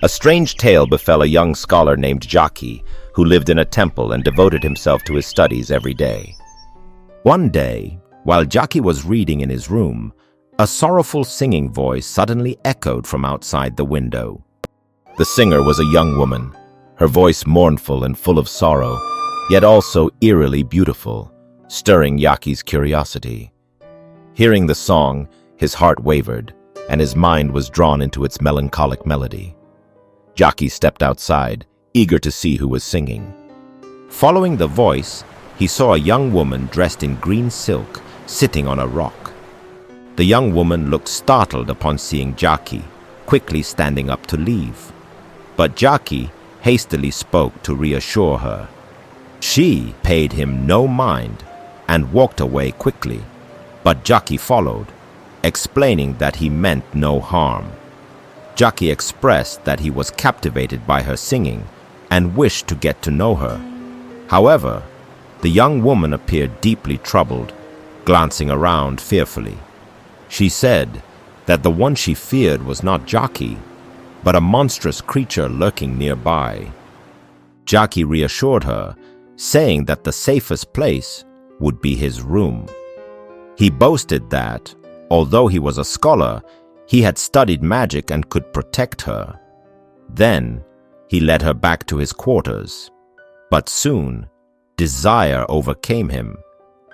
A strange tale befell a young scholar named Jaki, who lived in a temple and devoted himself to his studies every day. One day, while Jaki was reading in his room, a sorrowful singing voice suddenly echoed from outside the window. The singer was a young woman, her voice mournful and full of sorrow, yet also eerily beautiful, stirring Jaki's curiosity. Hearing the song, his heart wavered, and his mind was drawn into its melancholic melody. Jaki stepped outside, eager to see who was singing. Following the voice, he saw a young woman dressed in green silk, sitting on a rock. The young woman looked startled upon seeing Jaki, quickly standing up to leave. But Jaki hastily spoke to reassure her. She paid him no mind and walked away quickly, but Jaki followed, explaining that he meant no harm. Jaki expressed that he was captivated by her singing and wished to get to know her. However, the young woman appeared deeply troubled, glancing around fearfully. She said that the one she feared was not Jaki, but a monstrous creature lurking nearby. Jaki reassured her, saying that the safest place would be his room. He boasted that, although he was a scholar, he had studied magic and could protect her. Then, he led her back to his quarters. But soon, desire overcame him.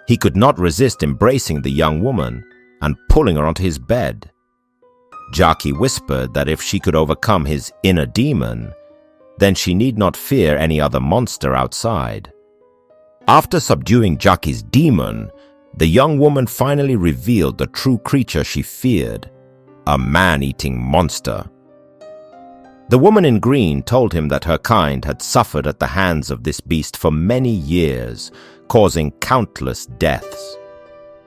He could not resist embracing the young woman and pulling her onto his bed. Jaki whispered that if she could overcome his inner demon, then she need not fear any other monster outside. After subduing Jaki's demon, the young woman finally revealed the true creature she feared, a man-eating monster. The woman in green told him that her kind had suffered at the hands of this beast for many years, causing countless deaths.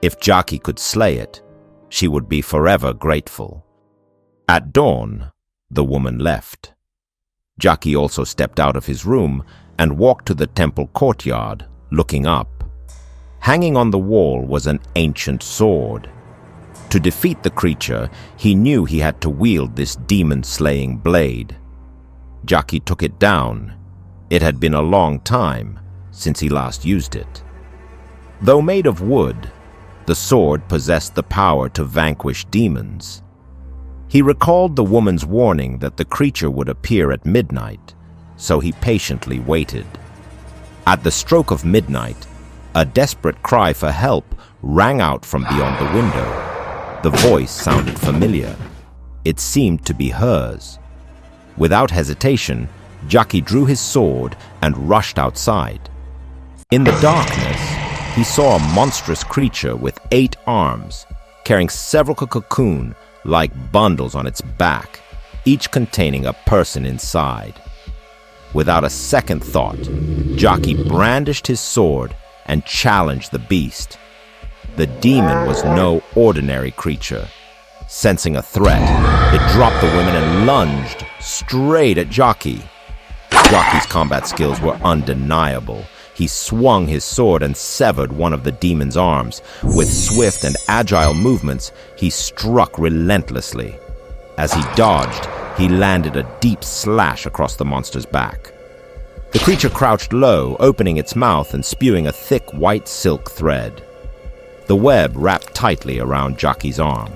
If Jaki could slay it, she would be forever grateful. At dawn, the woman left. Jaki also stepped out of his room and walked to the temple courtyard, looking up. Hanging on the wall was an ancient sword. To defeat the creature, he knew he had to wield this demon-slaying blade. Jaki took it down. It had been a long time since he last used it. Though made of wood, the sword possessed the power to vanquish demons. He recalled the woman's warning that the creature would appear at midnight, so he patiently waited. At the stroke of midnight, a desperate cry for help rang out from beyond the window. The voice sounded familiar. It seemed to be hers. Without hesitation, Jaki drew his sword and rushed outside. In the darkness, he saw a monstrous creature with 8 arms, carrying several cocoon-like bundles on its back, each containing a person inside. Without a second thought, Jaki brandished his sword and challenged the beast. The demon was no ordinary creature. Sensing a threat, it dropped the women and lunged straight at Jaki. Jaki's combat skills were undeniable. He swung his sword and severed one of the demon's arms. With swift and agile movements, he struck relentlessly. As he dodged, he landed a deep slash across the monster's back. The creature crouched low, opening its mouth and spewing a thick white silk thread. The web wrapped tightly around Jaki's arm.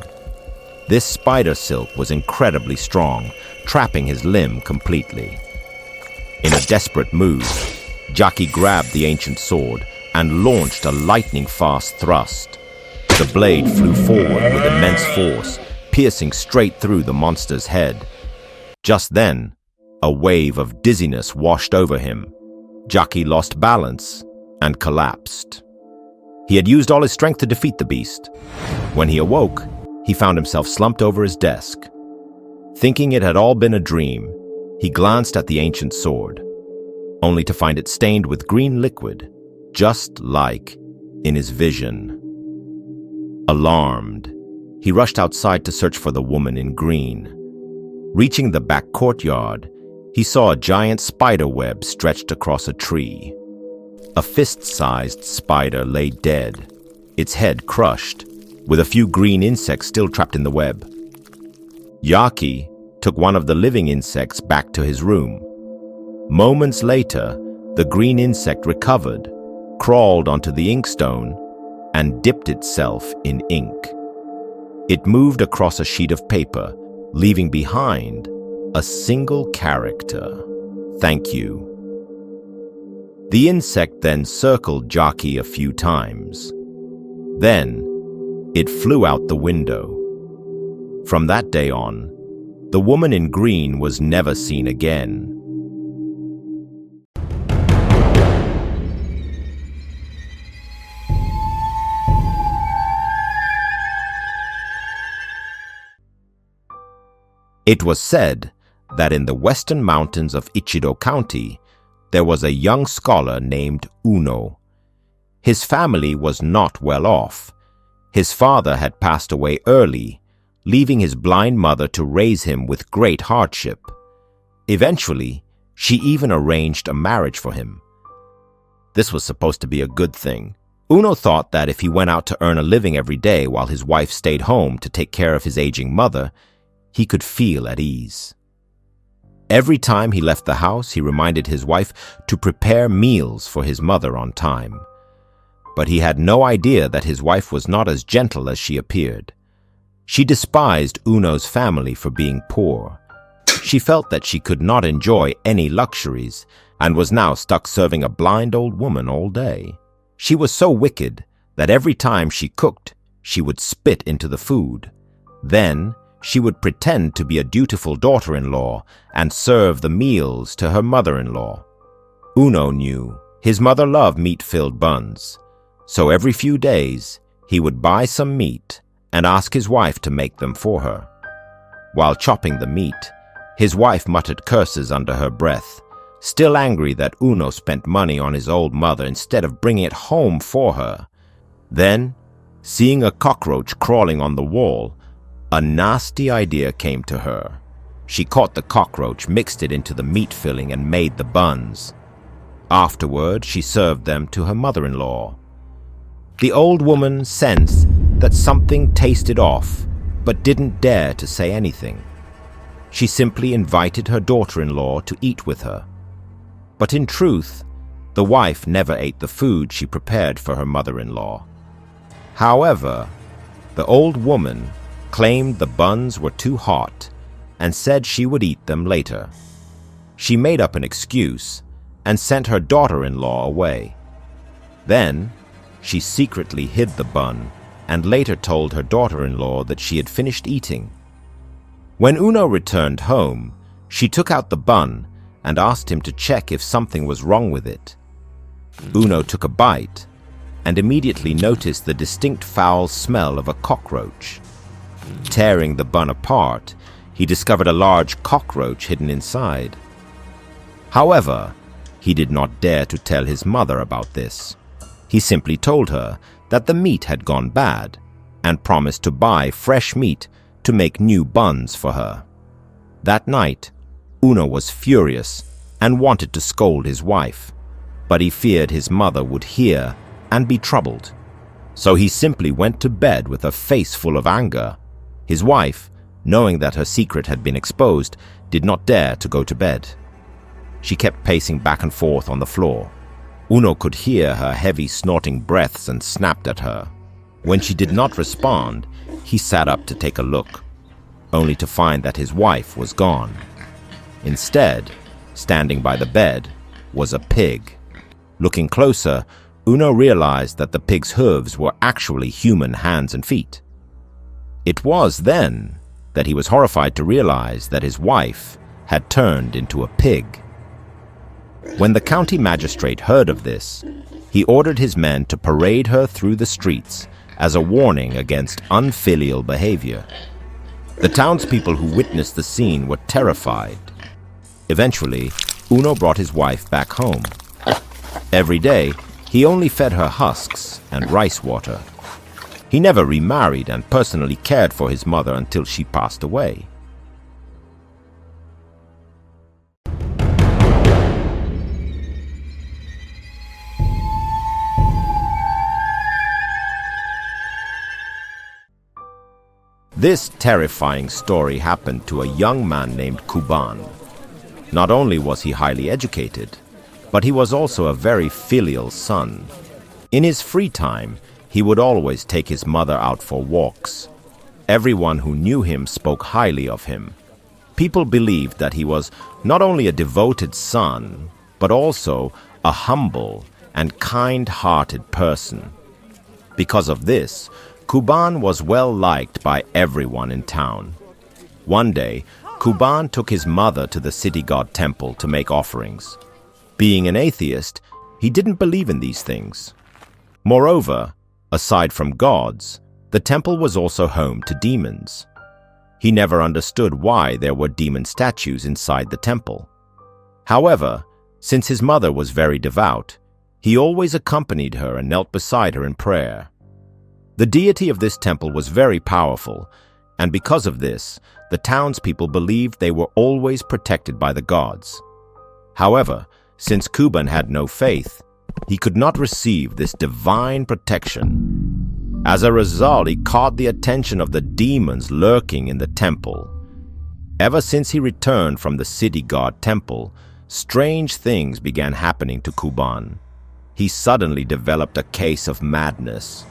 This spider silk was incredibly strong, trapping his limb completely. In a desperate move, Jaki grabbed the ancient sword and launched a lightning-fast thrust. The blade flew forward with immense force, piercing straight through the monster's head. Just then, a wave of dizziness washed over him. Jaki lost balance and collapsed. He had used all his strength to defeat the beast. When he awoke, he found himself slumped over his desk. Thinking it had all been a dream, he glanced at the ancient sword, only to find it stained with green liquid, just like in his vision. Alarmed, he rushed outside to search for the woman in green. Reaching the back courtyard, he saw a giant spider web stretched across a tree. A fist-sized spider lay dead, its head crushed, with a few green insects still trapped in the web. Jaki, took one of the living insects back to his room. Moments later, the green insect recovered, crawled onto the inkstone, and dipped itself in ink. It moved across a sheet of paper, leaving behind a single character: "Thank you." The insect then circled Jockey a few times. Then, it flew out the window. From that day on, the woman in green was never seen again. It was said that in the western mountains of Ichido County, there was a young scholar named Uno. His family was not well off. His father had passed away early, leaving his blind mother to raise him with great hardship. Eventually, she even arranged a marriage for him. This was supposed to be a good thing. Uno thought that if he went out to earn a living every day while his wife stayed home to take care of his aging mother, he could feel at ease. Every time he left the house, he reminded his wife to prepare meals for his mother on time. But he had no idea that his wife was not as gentle as she appeared. She despised Uno's family for being poor. She felt that she could not enjoy any luxuries and was now stuck serving a blind old woman all day. She was so wicked that every time she cooked, she would spit into the food. Then, she would pretend to be a dutiful daughter-in-law and serve the meals to her mother-in-law. Uno knew his mother loved meat-filled buns, so every few days he would buy some meat and ask his wife to make them for her. While chopping the meat, his wife muttered curses under her breath, still angry that Uno spent money on his old mother instead of bringing it home for her. Then, seeing a cockroach crawling on the wall, a nasty idea came to her. She caught the cockroach, mixed it into the meat filling, and made the buns. Afterward, she served them to her mother-in-law. The old woman sensed that something tasted off, but didn't dare to say anything. She simply invited her daughter-in-law to eat with her. But in truth, the wife never ate the food she prepared for her mother-in-law. However, the old woman claimed the buns were too hot and said she would eat them later. She made up an excuse and sent her daughter-in-law away. Then, she secretly hid the bun and later told her daughter-in-law that she had finished eating. When Uno returned home, she took out the bun and asked him to check if something was wrong with it. Uno took a bite and immediately noticed the distinct foul smell of a cockroach. Tearing the bun apart, he discovered a large cockroach hidden inside. However, he did not dare to tell his mother about this. He simply told her that the meat had gone bad and promised to buy fresh meat to make new buns for her. That night, Uno was furious and wanted to scold his wife, but he feared his mother would hear and be troubled. So he simply went to bed with a face full of anger. His wife, knowing that her secret had been exposed, did not dare to go to bed. She kept pacing back and forth on the floor. Uno could hear her heavy snorting breaths and snapped at her. When she did not respond, he sat up to take a look, only to find that his wife was gone. Instead, standing by the bed, was a pig. Looking closer, Uno realized that the pig's hooves were actually human hands and feet. It was then that he was horrified to realize that his wife had turned into a pig. When the county magistrate heard of this, he ordered his men to parade her through the streets as a warning against unfilial behavior. The townspeople who witnessed the scene were terrified. Eventually, Uno brought his wife back home. Every day, he only fed her husks and rice water. He never remarried and personally cared for his mother until she passed away. This terrifying story happened to a young man named Kuban. Not only was he highly educated, but he was also a very filial son. In his free time, he would always take his mother out for walks. Everyone who knew him spoke highly of him. People believed that he was not only a devoted son, but also a humble and kind-hearted person. Because of this, Kuban was well liked by everyone in town. One day, Kuban took his mother to the city god temple to make offerings. Being an atheist, he didn't believe in these things. Moreover, aside from gods, the temple was also home to demons. He never understood why there were demon statues inside the temple. However, since his mother was very devout, he always accompanied her and knelt beside her in prayer. The deity of this temple was very powerful, and because of this, the townspeople believed they were always protected by the gods. However, since Kuban had no faith, he could not receive this divine protection. As a result, he caught the attention of the demons lurking in the temple. Ever since he returned from the city god temple, strange things began happening to Kuban. He suddenly developed a case of madness.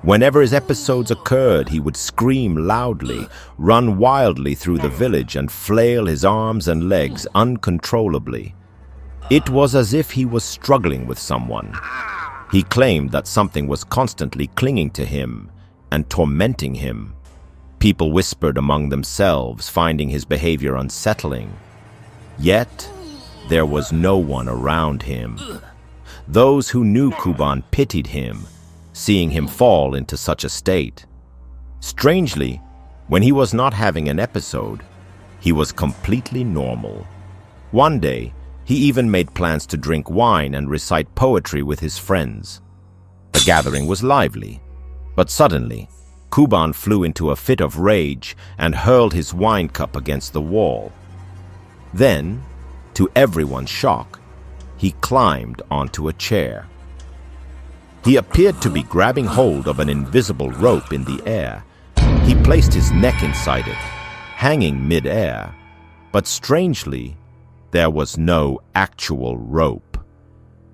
Whenever his episodes occurred, he would scream loudly, run wildly through the village, and flail his arms and legs uncontrollably. It was as if he was struggling with someone. He claimed that something was constantly clinging to him and tormenting him. People whispered among themselves, finding his behavior unsettling. Yet, there was no one around him. Those who knew Kuban pitied him, seeing him fall into such a state. Strangely, when he was not having an episode, he was completely normal. One day, he even made plans to drink wine and recite poetry with his friends. The gathering was lively, but suddenly, Kuban flew into a fit of rage and hurled his wine cup against the wall. Then, to everyone's shock, he climbed onto a chair. He appeared to be grabbing hold of an invisible rope in the air. He placed his neck inside it, hanging mid-air, but strangely, there was no actual rope.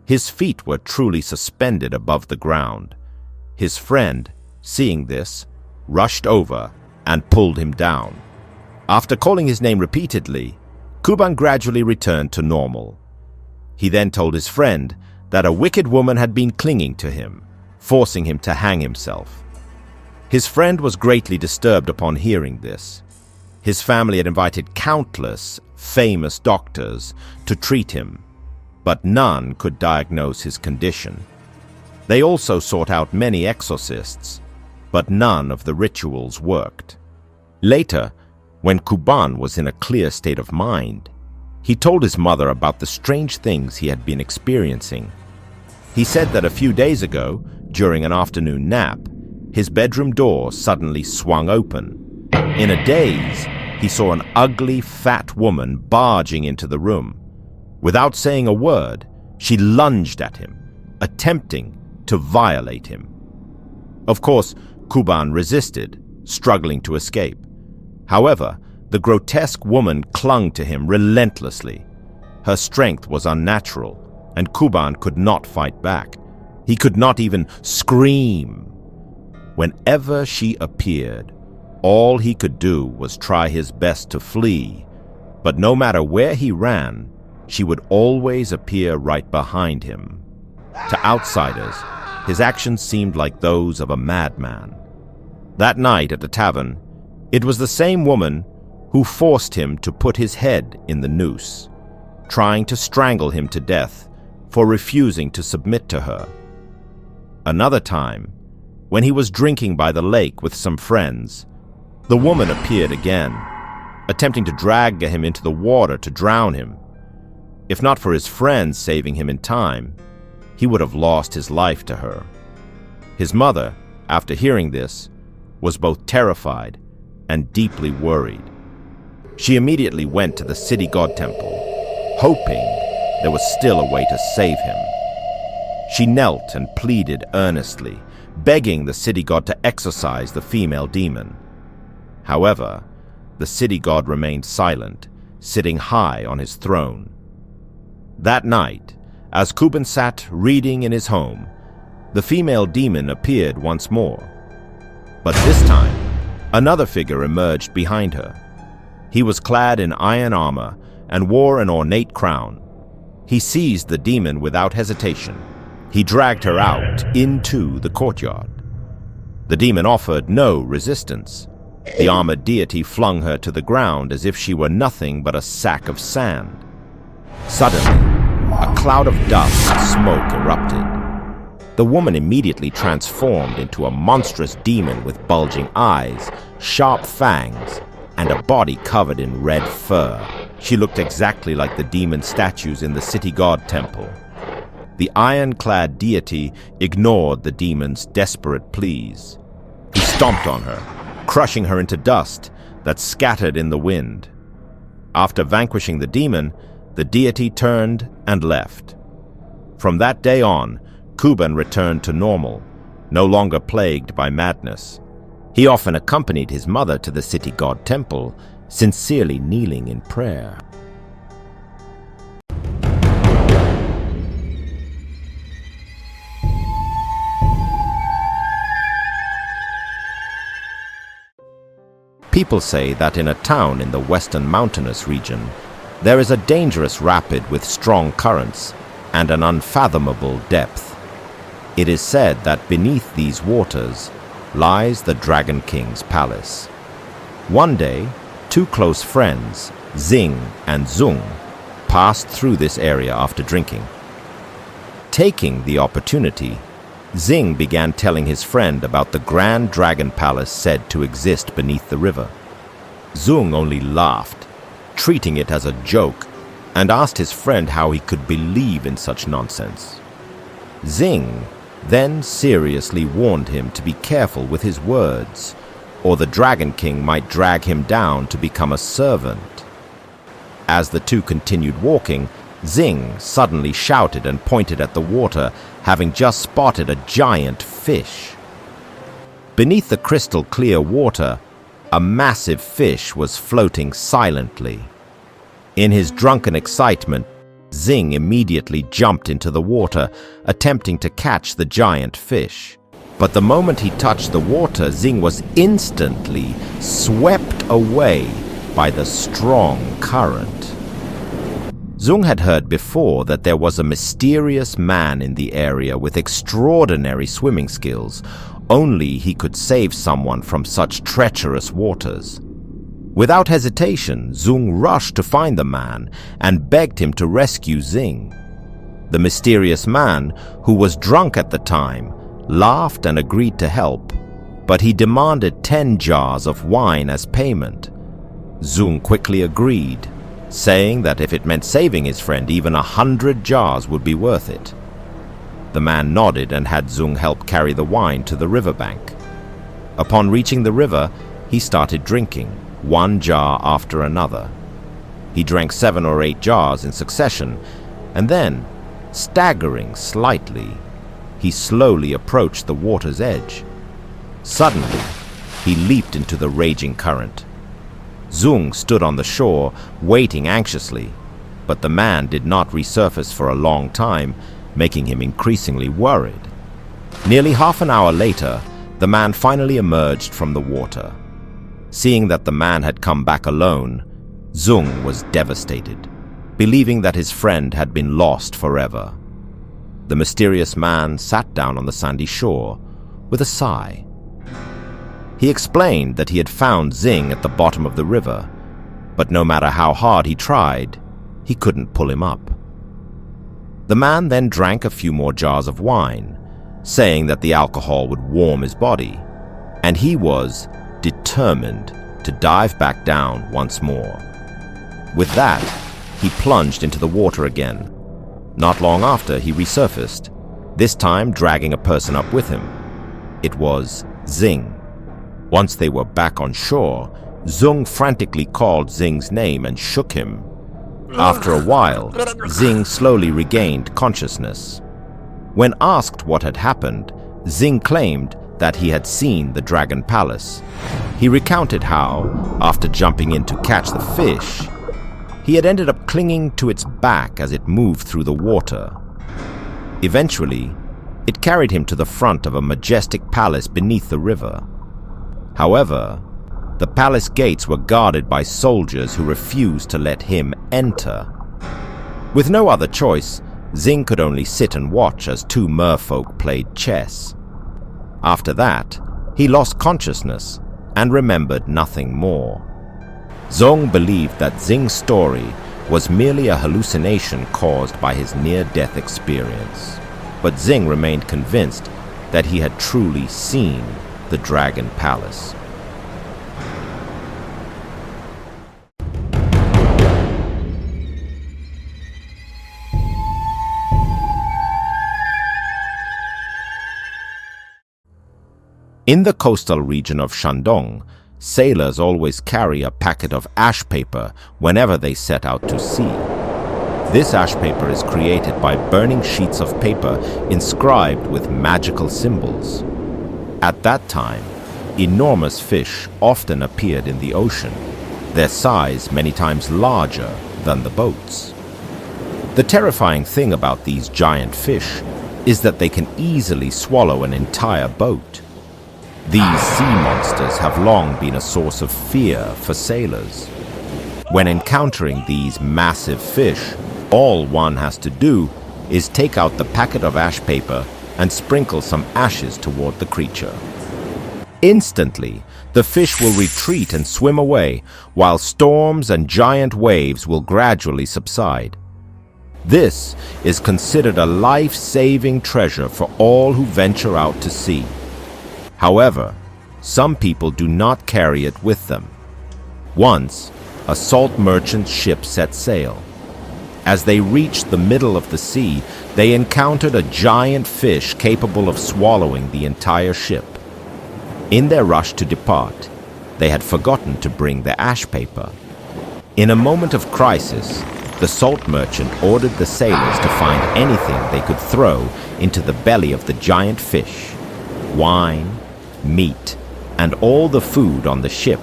His feet were truly suspended above the ground. His friend, seeing this, rushed over and pulled him down. After calling his name repeatedly, Kuban gradually returned to normal. He then told his friend that a wicked woman had been clinging to him, forcing him to hang himself. His friend was greatly disturbed upon hearing this. His family had invited countless famous doctors to treat him, but none could diagnose his condition. They also sought out many exorcists, but none of the rituals worked. Later, when Kuban was in a clear state of mind, he told his mother about the strange things he had been experiencing. He said that a few days ago, during an afternoon nap, his bedroom door suddenly swung open. In a daze, he saw an ugly, fat woman barging into the room. Without saying a word, she lunged at him, attempting to violate him. Of course, Kuban resisted, struggling to escape. However, the grotesque woman clung to him relentlessly. Her strength was unnatural, and Kuban could not fight back. He could not even scream. Whenever she appeared, all he could do was try his best to flee, but no matter where he ran, she would always appear right behind him. To outsiders, his actions seemed like those of a madman. That night at the tavern, it was the same woman who forced him to put his head in the noose, trying to strangle him to death for refusing to submit to her. Another time, when he was drinking by the lake with some friends, the woman appeared again, attempting to drag him into the water to drown him. If not for his friends saving him in time, he would have lost his life to her. His mother, after hearing this, was both terrified and deeply worried. She immediately went to the city god temple, hoping there was still a way to save him. She knelt and pleaded earnestly, begging the city god to exorcise the female demon. However, the city god remained silent, sitting high on his throne. That night, as Kuban sat reading in his home, the female demon appeared once more. But this time, another figure emerged behind her. He was clad in iron armor and wore an ornate crown. He seized the demon without hesitation. He dragged her out into the courtyard. The demon offered no resistance. The armored deity flung her to the ground as if she were nothing but a sack of sand. Suddenly, a cloud of dust and smoke erupted. The woman immediately transformed into a monstrous demon with bulging eyes, sharp fangs, and a body covered in red fur. She looked exactly like the demon statues in the city god temple. The iron-clad deity ignored the demon's desperate pleas. He stomped on her, crushing her into dust that scattered in the wind. After vanquishing the demon, the deity turned and left. From that day on, Kuban returned to normal, no longer plagued by madness. He often accompanied his mother to the city god temple, sincerely kneeling in prayer. People say that in a town in the western mountainous region, there is a dangerous rapid with strong currents and an unfathomable depth. It is said that beneath these waters lies the Dragon King's palace. One day, two close friends, Xing and Zung, passed through this area after drinking. Taking the opportunity, Xing began telling his friend about the Grand Dragon Palace said to exist beneath the river. Zung only laughed, treating it as a joke, and asked his friend how he could believe in such nonsense. Xing then seriously warned him to be careful with his words, or the Dragon King might drag him down to become a servant. As the two continued walking, Xing suddenly shouted and pointed at the water, having just spotted a giant fish. Beneath the crystal-clear water, a massive fish was floating silently. In his drunken excitement, Xing immediately jumped into the water, attempting to catch the giant fish. But the moment he touched the water, Xing was instantly swept away by the strong current. Zung had heard before that there was a mysterious man in the area with extraordinary swimming skills. Only he could save someone from such treacherous waters. Without hesitation, Zung rushed to find the man and begged him to rescue Xing. The mysterious man, who was drunk at the time, laughed and agreed to help, but he demanded 10 jars of wine as payment. Zung quickly agreed, saying that if it meant saving his friend, even 100 jars would be worth it. The man nodded and had Zung help carry the wine to the riverbank. Upon reaching the river, he started drinking, one jar after another. He drank 7 or 8 jars in succession, and then, staggering slightly, he slowly approached the water's edge. Suddenly, he leaped into the raging current. Zung stood on the shore, waiting anxiously, but the man did not resurface for a long time, making him increasingly worried. Nearly half an hour later, the man finally emerged from the water. Seeing that the man had come back alone, Zung was devastated, believing that his friend had been lost forever. The mysterious man sat down on the sandy shore with a sigh. He explained that he had found Xing at the bottom of the river, but no matter how hard he tried, he couldn't pull him up. The man then drank a few more jars of wine, saying that the alcohol would warm his body, and he was determined to dive back down once more. With that, he plunged into the water again. Not long after, he resurfaced, this time dragging a person up with him. It was Xing. Once they were back on shore, Zung frantically called Xing's name and shook him. After a while, Xing slowly regained consciousness. When asked what had happened, Xing claimed that he had seen the Dragon Palace. He recounted how, after jumping in to catch the fish, he had ended up clinging to its back as it moved through the water. Eventually, it carried him to the front of a majestic palace beneath the river. However, the palace gates were guarded by soldiers who refused to let him enter. With no other choice, Xing could only sit and watch as two merfolk played chess. After that, he lost consciousness and remembered nothing more. Zong believed that Xing's story was merely a hallucination caused by his near-death experience, but Xing remained convinced that he had truly seen the Dragon Palace. In the coastal region of Shandong, sailors always carry a packet of ash paper whenever they set out to sea. This ash paper is created by burning sheets of paper inscribed with magical symbols. At that time, enormous fish often appeared in the ocean, their size many times larger than the boats. The terrifying thing about these giant fish is that they can easily swallow an entire boat. These sea monsters have long been a source of fear for sailors. When encountering these massive fish, all one has to do is take out the packet of ash paper and sprinkle some ashes toward the creature. Instantly, the fish will retreat and swim away, while storms and giant waves will gradually subside. This is considered a life-saving treasure for all who venture out to sea. However, some people do not carry it with them. Once, a salt merchant's ship set sail. As they reached the middle of the sea, they encountered a giant fish capable of swallowing the entire ship. In their rush to depart, they had forgotten to bring the ash paper. In a moment of crisis, the salt merchant ordered the sailors to find anything they could throw into the belly of the giant fish. Wine, meat, and all the food on the ship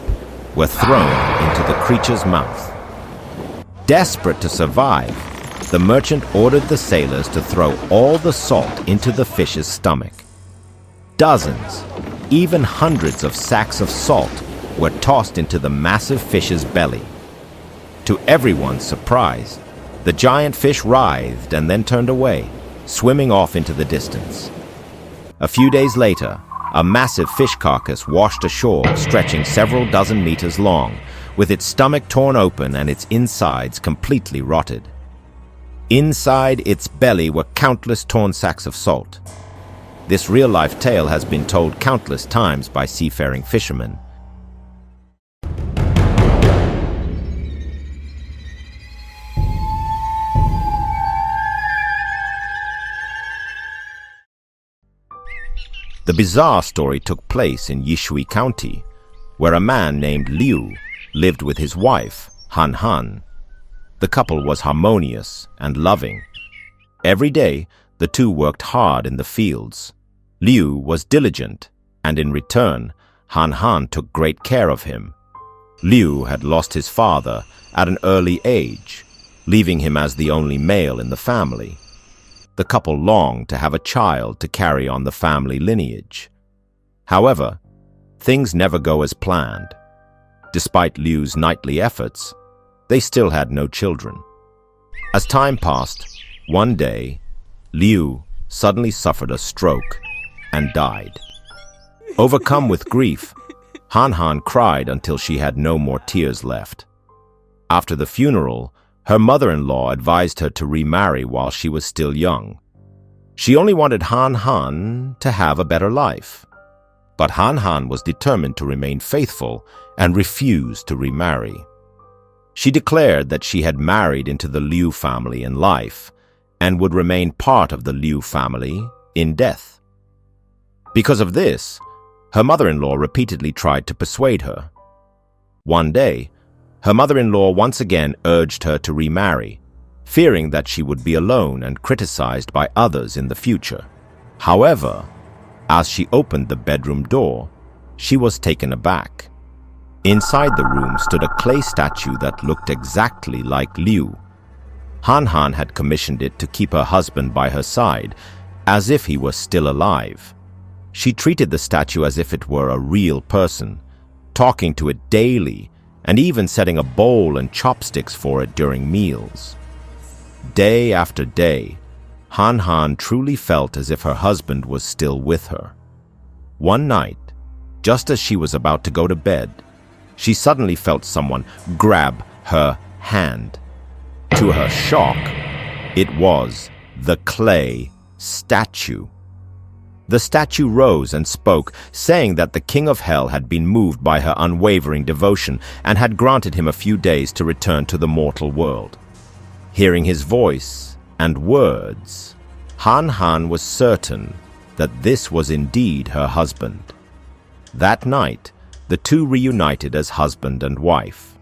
were thrown into the creature's mouth. Desperate to survive, the merchant ordered the sailors to throw all the salt into the fish's stomach. Dozens, even hundreds of sacks of salt were tossed into the massive fish's belly. To everyone's surprise, the giant fish writhed and then turned away, swimming off into the distance. A few days later, a massive fish carcass washed ashore, stretching several dozen meters long, with its stomach torn open and its insides completely rotted. Inside its belly were countless torn sacks of salt. This real-life tale has been told countless times by seafaring fishermen. The bizarre story took place in Yishui County, where a man named Liu lived with his wife, Han Han. The couple was harmonious and loving. Every day, the two worked hard in the fields. Liu was diligent, and in return, Han Han took great care of him. Liu had lost his father at an early age, leaving him as the only male in the family. The couple longed to have a child to carry on the family lineage. However, things never go as planned. Despite Liu's nightly efforts, they still had no children. As time passed, one day, Liu suddenly suffered a stroke and died. Overcome with grief, Han Han cried until she had no more tears left. After the funeral, her mother-in-law advised her to remarry while she was still young. She only wanted Han Han to have a better life. But Han Han was determined to remain faithful and refused to remarry. She declared that she had married into the Liu family in life and would remain part of the Liu family in death. Because of this, her mother-in-law repeatedly tried to persuade her. One day, her mother-in-law once again urged her to remarry, fearing that she would be alone and criticized by others in the future. However, As she opened the bedroom door, she was taken aback. Inside the room stood a clay statue that looked exactly like Liu. Han Han had commissioned it to keep her husband by her side, as if he was still alive. She treated the statue as if it were a real person, talking to it daily, and even setting a bowl and chopsticks for it during meals. Day after day, Han Han truly felt as if her husband was still with her. One night, just as she was about to go to bed, she suddenly felt someone grab her hand. To her shock, it was the clay statue. The statue rose and spoke, saying that the king of hell had been moved by her unwavering devotion and had granted him a few days to return to the mortal world. Hearing his voice and words, Han Han was certain that this was indeed her husband. That night, the two reunited as husband and wife.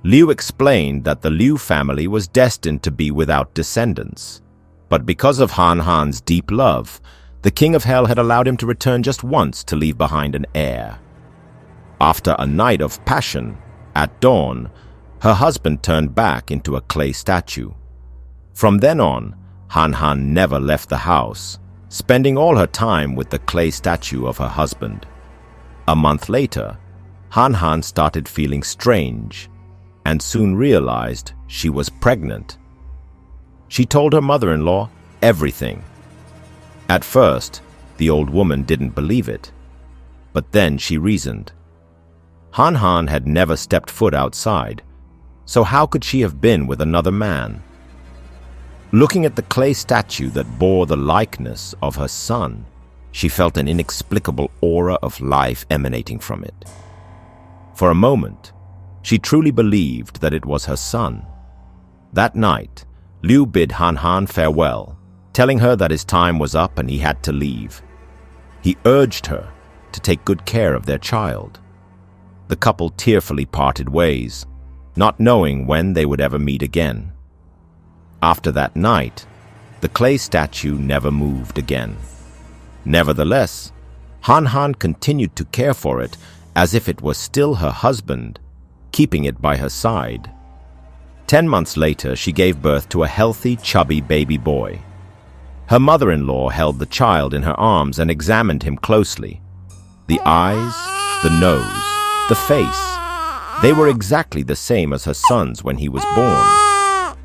Liu explained that the Liu family was destined to be without descendants, but because of Han Han's deep love, the king of hell had allowed him to return just once to leave behind an heir. After a night of passion, at dawn, her husband turned back into a clay statue. From then on, Han Han never left the house, spending all her time with the clay statue of her husband. A month later, Han Han started feeling strange and soon realized she was pregnant. She told her mother-in-law everything. At first, the old woman didn't believe it, but then she reasoned. Han Han had never stepped foot outside, so how could she have been with another man? Looking at the clay statue that bore the likeness of her son, she felt an inexplicable aura of life emanating from it. For a moment, she truly believed that it was her son. That night, Liu bid Han Han farewell, telling her that his time was up and he had to leave. He urged her to take good care of their child. The couple tearfully parted ways, not knowing when they would ever meet again. After that night, the clay statue never moved again. Nevertheless, Han Han continued to care for it as if it was still her husband, keeping it by her side. 10 months later, she gave birth to a healthy, chubby baby boy. Her mother-in-law held the child in her arms and examined him closely. The eyes, the nose, the face, they were exactly the same as her son's when he was born.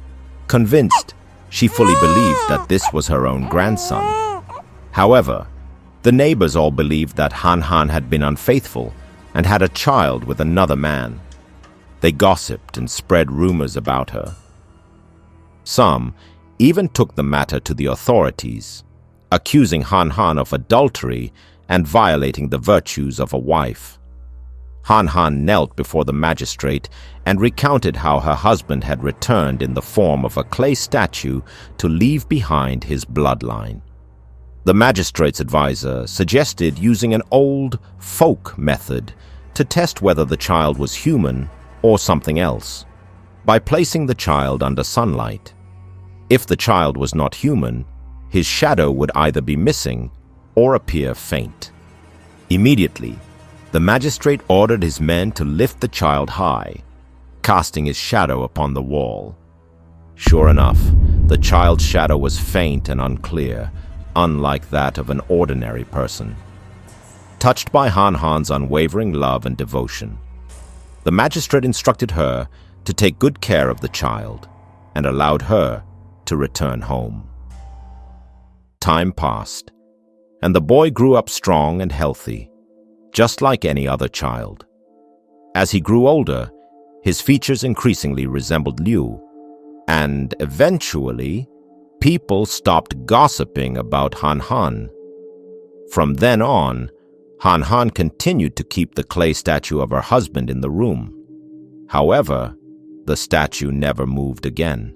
Convinced, she fully believed that this was her own grandson. However, the neighbors all believed that Han Han had been unfaithful and had a child with another man. They gossiped and spread rumors about her. Some even took the matter to the authorities, accusing Han Han of adultery and violating the virtues of a wife. Han Han knelt before the magistrate and recounted how her husband had returned in the form of a clay statue to leave behind his bloodline. The magistrate's advisor suggested using an old folk method to test whether the child was human or something else, by placing the child under sunlight. If the child was not human, his shadow would either be missing or appear faint. Immediately, the magistrate ordered his men to lift the child high, casting his shadow upon the wall. Sure enough, the child's shadow was faint and unclear, unlike that of an ordinary person. Touched by Han Han's unwavering love and devotion, the magistrate instructed her to take good care of the child and allowed her to return home. Time passed, and the boy grew up strong and healthy, just like any other child. As he grew older, his features increasingly resembled Liu, and eventually, people stopped gossiping about Han Han. From then on, Han Han continued to keep the clay statue of her husband in the room. However, the statue never moved again.